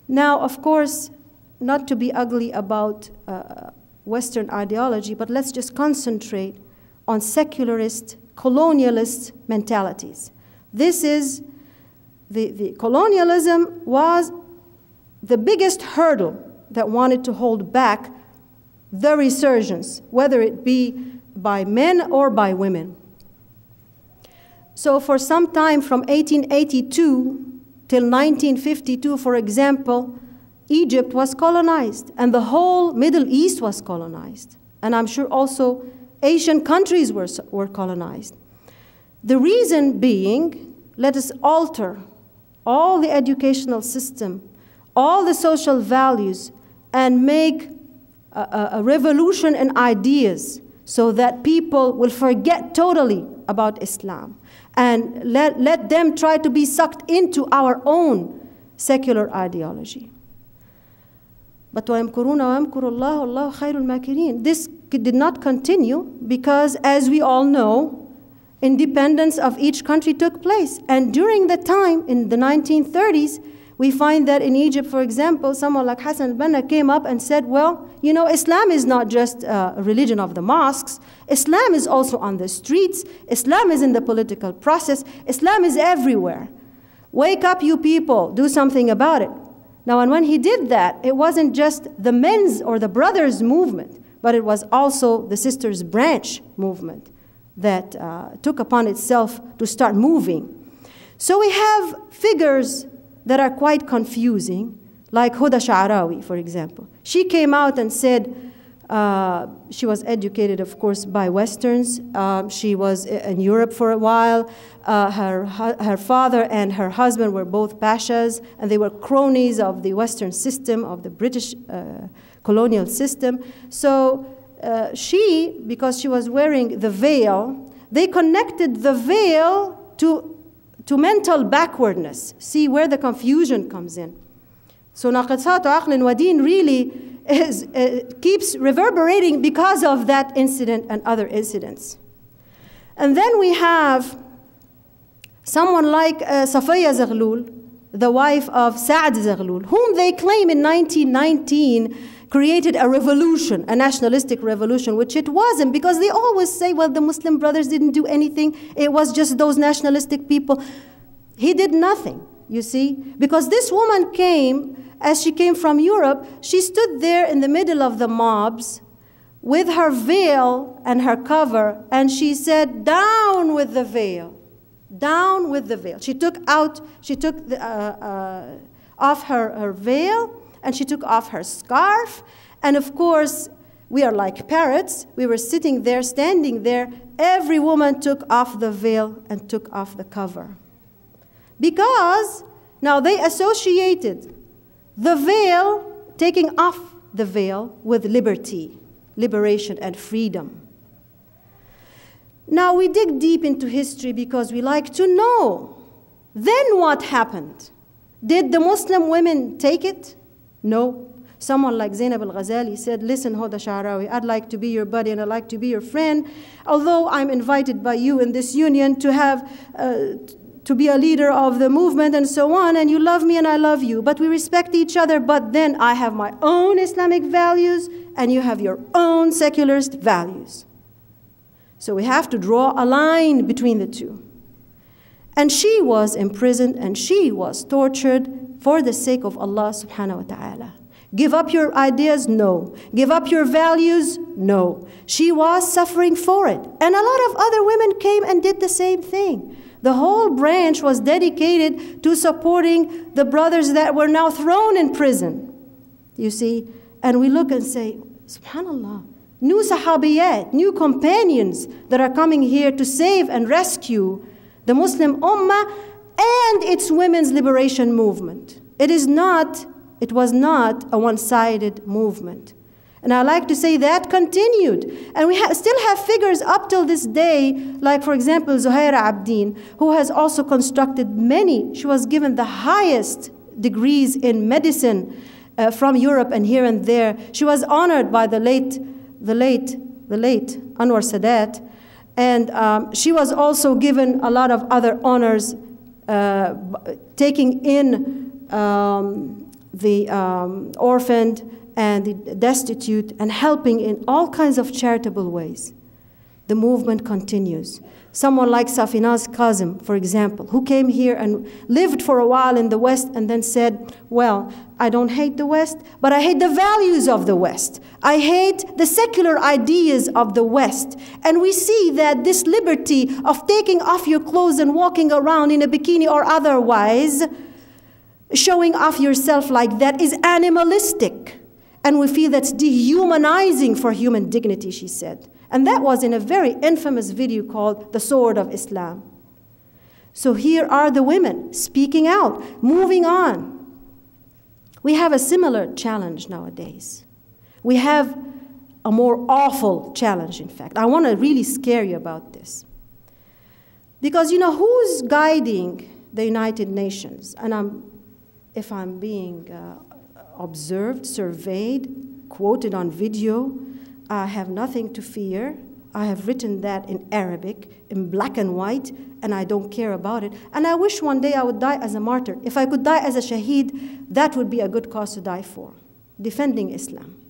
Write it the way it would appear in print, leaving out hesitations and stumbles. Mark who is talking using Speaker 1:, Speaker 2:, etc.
Speaker 1: Now, of course, not to be ugly about Western ideology, but let's just concentrate on secularist, colonialist mentalities. This is, the colonialism was the biggest hurdle that wanted to hold back the resurgence, whether it be by men or by women. So for some time, from 1882 till 1952, for example, Egypt was colonized, and the whole Middle East was colonized. And I'm sure also Asian countries were colonized. The reason being, let us alter all the educational system, all the social values, and make a revolution in ideas so that people will forget totally about Islam and let them try to be sucked into our own secular ideology. But وَيَمْكُرُونَ وَيَمْكُرُ اللَّهُ وَاللَّهُ خَيْرُ الْمَاكِرِينَ. This did not continue because, as we all know, independence of each country took place. And during the time, in the 1930s, we find that in Egypt, for example, someone like Hassan al-Banna came up and said, well, you know, Islam is not just a religion of the mosques. Islam is also on the streets. Islam is in the political process. Islam is everywhere. Wake up, you people. Do something about it. Now, and when he did that, it wasn't just the men's or the brothers' movement, but it was also the sisters' branch movement that took upon itself to start moving. So we have figures that are quite confusing, like Huda Sha'arawi, for example. She came out and said, she was educated, of course, by Westerns. She was in Europe for a while. Her father and her husband were both pashas, and they were cronies of the Western system, of the British colonial system. So she, because she was wearing the veil, they connected the veil to mental backwardness. See where the confusion comes in. So ناقصات عقل ودين really keeps reverberating because of that incident and other incidents. And then we have someone like Safiya Zaghloul, the wife of Saad Zaghloul, whom they claim in 1919 created a revolution, a nationalistic revolution, which it wasn't, because they always say, well, the Muslim brothers didn't do anything. It was just those nationalistic people. He did nothing, you see, because this woman came, as she came from Europe, she stood there in the middle of the mobs with her veil and her cover, and she said, down with the veil, down with the veil. She took off her veil, and she took off her scarf, and of course, we are like parrots. We were sitting there, standing there. Every woman took off the veil and took off the cover. Because now they associated the veil, taking off the veil, with liberty, liberation, and freedom. Now we dig deep into history because we like to know. Then what happened? Did the Muslim women take it? No. Someone like Zainab al-Ghazali said, listen, Huda Sha'arawi, I'd like to be your buddy and I'd like to be your friend, although I'm invited by you in this union to have, to be a leader of the movement and so on, and you love me and I love you, but we respect each other, but then I have my own Islamic values and you have your own secularist values. So we have to draw a line between the two. And she was imprisoned and she was tortured for the sake of Allah subhanahu wa ta'ala. Give up your ideas? No. Give up your values? No. She was suffering for it. And a lot of other women came and did the same thing. The whole branch was dedicated to supporting the brothers that were now thrown in prison. You see? And we look and say, subhanallah, new sahabiyat, new companions that are coming here to save and rescue the Muslim Ummah and its women's liberation movement. It was not a one-sided movement. And I like to say that continued. And we still have figures up till this day, like, for example, Zuhaira Abdin, who has also constructed many. She was given the highest degrees in medicine from Europe and here and there. She was honored by the late Anwar Sadat. And she was also given a lot of other honors, taking in the orphaned and the destitute, and helping in all kinds of charitable ways. The movement continues. Someone like Safinaz Kazim, for example, who came here and lived for a while in the West and then said, well, I don't hate the West, but I hate the values of the West. I hate the secular ideas of the West. And we see that this liberty of taking off your clothes and walking around in a bikini or otherwise, showing off yourself like that, is animalistic. And we feel that's dehumanizing for human dignity, she said. And that was in a very infamous video called The Sword of Islam. So here are the women speaking out, moving on. We have a similar challenge nowadays. We have a more awful challenge, in fact. I want to really scare you about this. Because, you know, who's guiding the United Nations? And if I'm being observed, surveyed, quoted on video, I have nothing to fear. I have written that in Arabic, in black and white, and I don't care about it. And I wish one day I would die as a martyr. If I could die as a shaheed, that would be a good cause to die for, defending Islam.